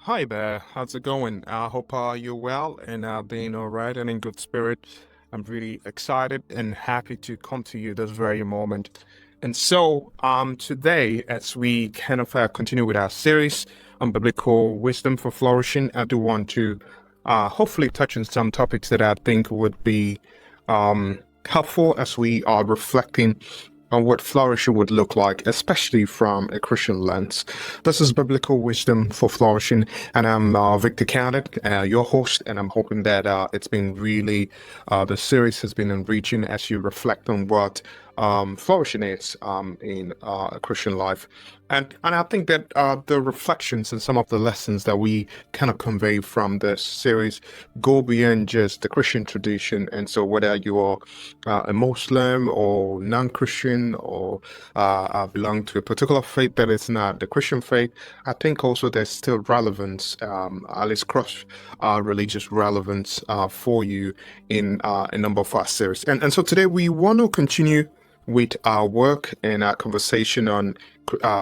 Hi there, how's it going? I hope you're well and being all right and in good spirit. I'm really excited and happy to come to you this very moment. And so, today, as we kind of continue with our series on biblical wisdom for flourishing, I do want to hopefully touch on some topics that I think would be helpful as we are reflecting on what flourishing would look like, especially from a Christian lens. This is Biblical Wisdom for Flourishing, and I'm Victor Kenneth, your host, and I'm hoping that it's been really, the series has been enriching as you reflect on what flourishing is in a Christian life. And I think that the reflections and some of the lessons that we kind of convey from this series go beyond just the Christian tradition. And so whether you are a Muslim or non-Christian or belong to a particular faith that is not the Christian faith, I think also there's still relevance, at least cross religious relevance for you in a number of our series. And so today we want to continue with our work and our conversation on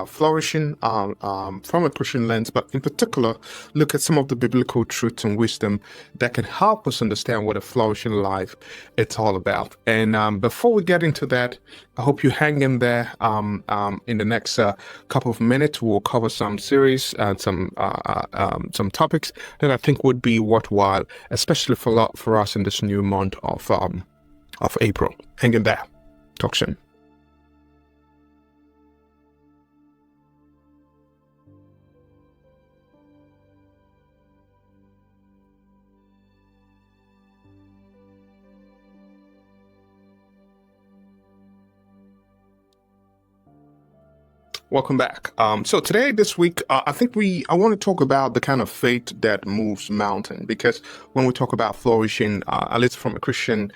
flourishing from a Christian lens, but in particular, look at some of the biblical truths and wisdom that can help us understand what a flourishing life it's all about. And before we get into that, I hope you hang in there. In the next couple of minutes, we'll cover some series and some topics that I think would be worthwhile, especially for us in this new month of April. Hang in there. Talk soon. Welcome back. So today, this week, I think I want to talk about the kind of faith that moves mountain, because when we talk about flourishing, at least from a Christian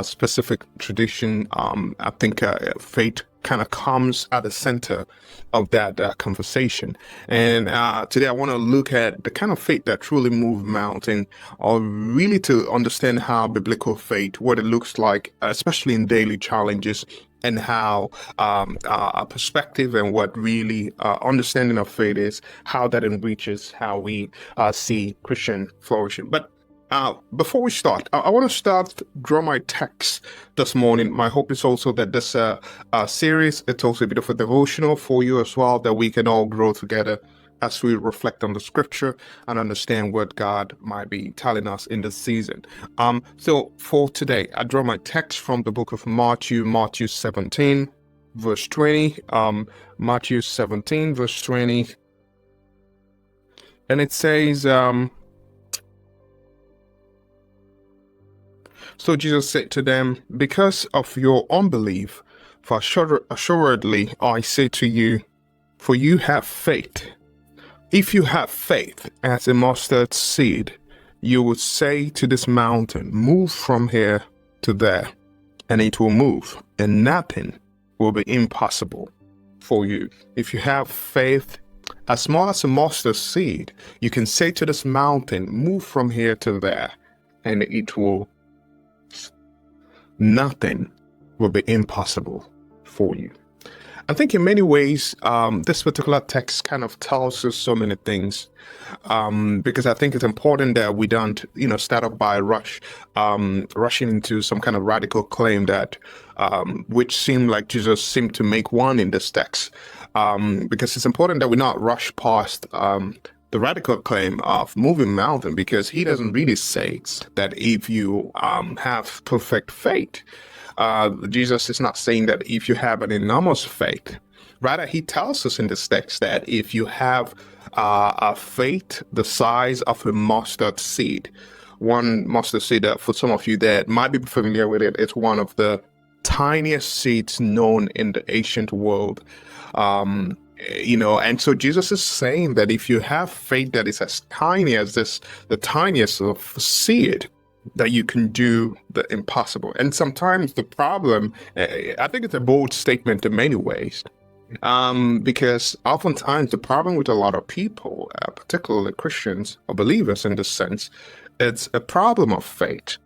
specific tradition, I think faith kind of comes at the center of that conversation. And today I want to look at the kind of faith that truly moves mountain, or really to understand how biblical faith, what it looks like, especially in daily challenges, and how a perspective and what really understanding of faith is, how that enriches how we see Christian flourishing. But before we start, I want to draw my text this morning. My hope is also that this series, it's also a bit of a devotional for you as well, that we can all grow together as we reflect on the scripture and understand what God might be telling us in this season. So for today, I draw my text from the book of Matthew 17, verse 20. Matthew 17, verse 20. And it says, so Jesus said to them, because of your unbelief, for assuredly I say to you, for you have faith. If you have faith as a mustard seed, you would say to this mountain, move from here to there, and it will move, and nothing will be impossible for you. If you have faith as small as a mustard seed, you can say to this mountain, move from here to there, and nothing will be impossible for you. I think in many ways, this particular text kind of tells us so many things, because I think it's important that we don't, start up by rushing into some kind of radical claim that, which seemed like Jesus seemed to make one in this text, because it's important that we not rush past the radical claim of moving mountain, because he doesn't really say that if you have perfect faith. Jesus is not saying that if you have an enormous faith. Rather, he tells us in this text that if you have a faith the size of a mustard seed, one mustard seed that for some of you that might be familiar with it, it's one of the tiniest seeds known in the ancient world. And so Jesus is saying that if you have faith that is as tiny as the tiniest of seed, that you can do the impossible. And sometimes the problem, I think it's a bold statement in many ways, because oftentimes the problem with a lot of people, particularly Christians or believers in this sense, it's a problem of faith.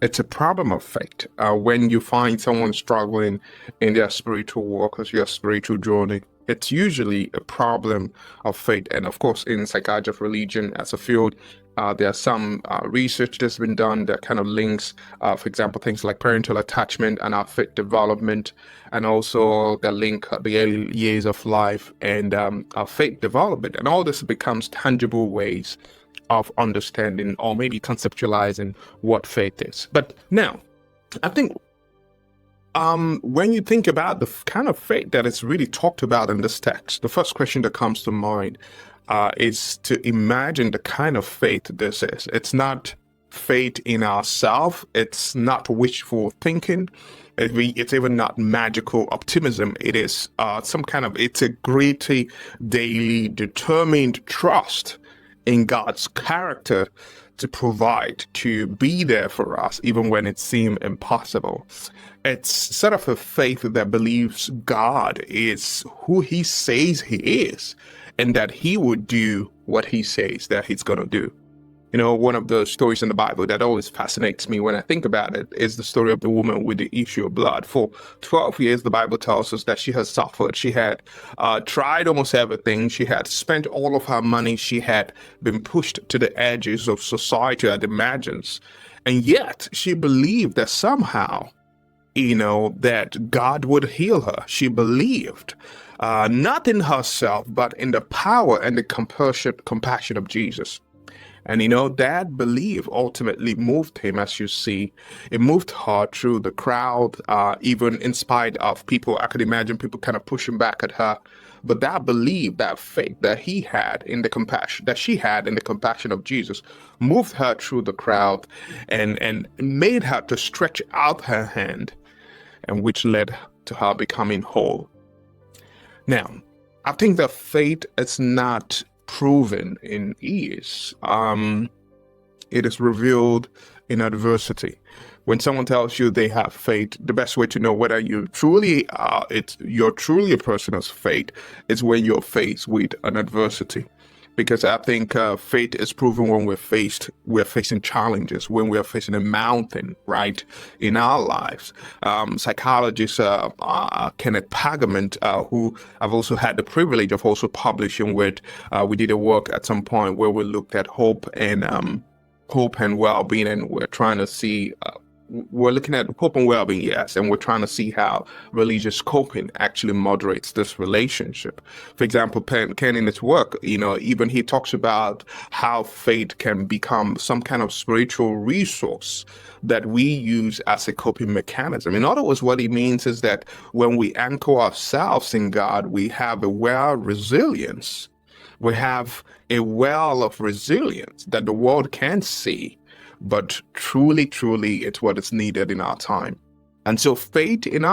It's a problem of faith. When you find someone struggling in their spiritual walk or your spiritual journey, It's usually a problem of faith. And of course, in psychology of religion as a field, there are some research that's been done that kind of links, for example, things like parental attachment and our faith development, and also the link the early years of life and our faith development. And all this becomes tangible ways of understanding or maybe conceptualizing what faith is. But now, I think when you think about the kind of faith that is really talked about in this text, the first question that comes to mind is to imagine the kind of faith this is. It's not faith in ourselves. It's not wishful thinking. It's even not magical optimism. It is it's a gritty, daily, determined trust in God's character to provide, to be there for us, even when it seemed impossible. It's sort of a faith that believes God is who he says he is, and that he would do what he says that he's going to do. You know, one of the stories in the Bible that always fascinates me when I think about it is the story of the woman with the issue of blood. For 12 years, the Bible tells us that she has suffered. She had tried almost everything. She had spent all of her money. She had been pushed to the edges of society, I'd imagine. And yet she believed that somehow, that God would heal her. She believed not in herself, but in the power and the compassion of Jesus. And that belief ultimately moved him, as you see. It moved her through the crowd, even in spite of people. I could imagine people kind of pushing back at her. But that belief, that faith that she had in the compassion of Jesus, moved her through the crowd and made her to stretch out her hand, and which led to her becoming whole. Now, I think that faith is not proven in ease. It is revealed in adversity. When someone tells you they have faith, the best way to know whether you're truly a person of faith is when you're faced with an adversity. Because I think faith is proven when we're facing challenges, when we're facing a mountain, right, in our lives. Psychologist Kenneth Pargament, who I've also had the privilege of also publishing with, we did a work at some point where we looked at hope and well-being, and we're trying to see. We're looking at hope and well-being, yes, and we're trying to see how religious coping actually moderates this relationship. For example, Ken in his work, even he talks about how faith can become some kind of spiritual resource that we use as a coping mechanism. In other words, what he means is that when we anchor ourselves in God, we have a resilience. We have a well of resilience that the world can't see. But truly, it's what is needed in our time. And so faith in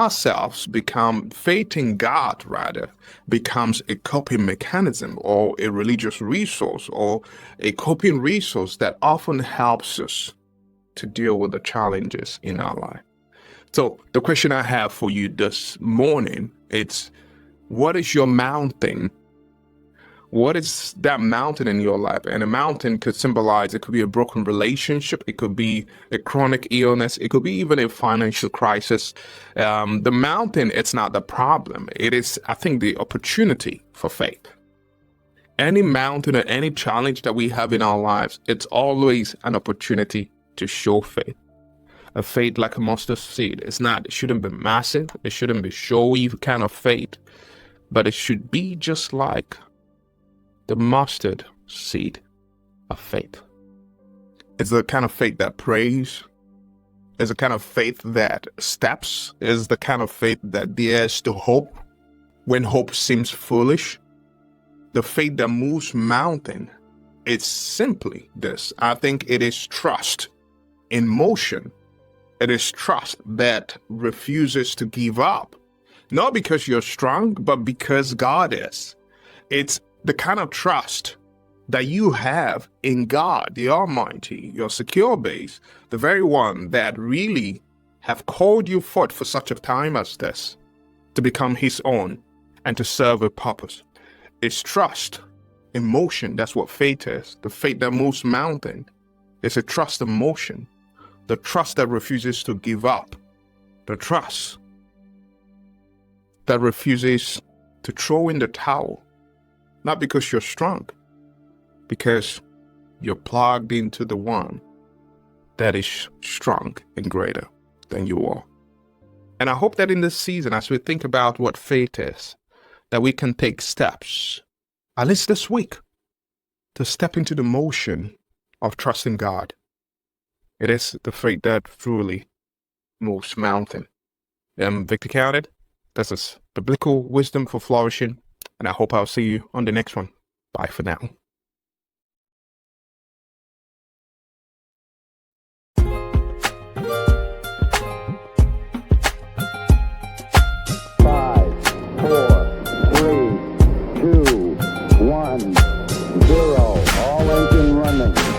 God becomes a coping mechanism or a religious resource or a coping resource that often helps us to deal with the challenges in our life. So the question I have for you this morning, it's, what is your mountain? What is that mountain in your life? And a mountain could symbolize, it could be a broken relationship, it could be a chronic illness, it could be even a financial crisis. The mountain, it's not the problem. It is, I think, the opportunity for faith. Any mountain or any challenge that we have in our lives, it's always an opportunity to show faith. A faith like a mustard seed. It shouldn't be massive, it shouldn't be showy kind of faith, but it should be just like the mustard seed of faith. It's the kind of faith that prays. It's the kind of faith that steps. It's the kind of faith that dares to hope when hope seems foolish. The faith that moves mountain. It's simply this. I think it is trust in motion. It is trust that refuses to give up. Not because you're strong, but because God is. It's the kind of trust that you have in God, the Almighty, your secure base, the very one that really have called you forth for such a time as this, to become his own and to serve a purpose. It's trust in motion. That's what faith is. The faith that moves mountain. It's a trust in motion. The trust that refuses to give up. The trust that refuses to throw in the towel, not because you're strong, because you're plugged into the one that is strong and greater than you are. And I hope that in this season, as we think about what faith is, that we can take steps, at least this week, to step into the motion of trusting God. It is the faith that truly moves mountain. I'm Victor Counted. This is Biblical Wisdom for Flourishing, and I hope I'll see you on the next one. Bye for now. Five, 4, 3, 2, 1, 0. All engine running.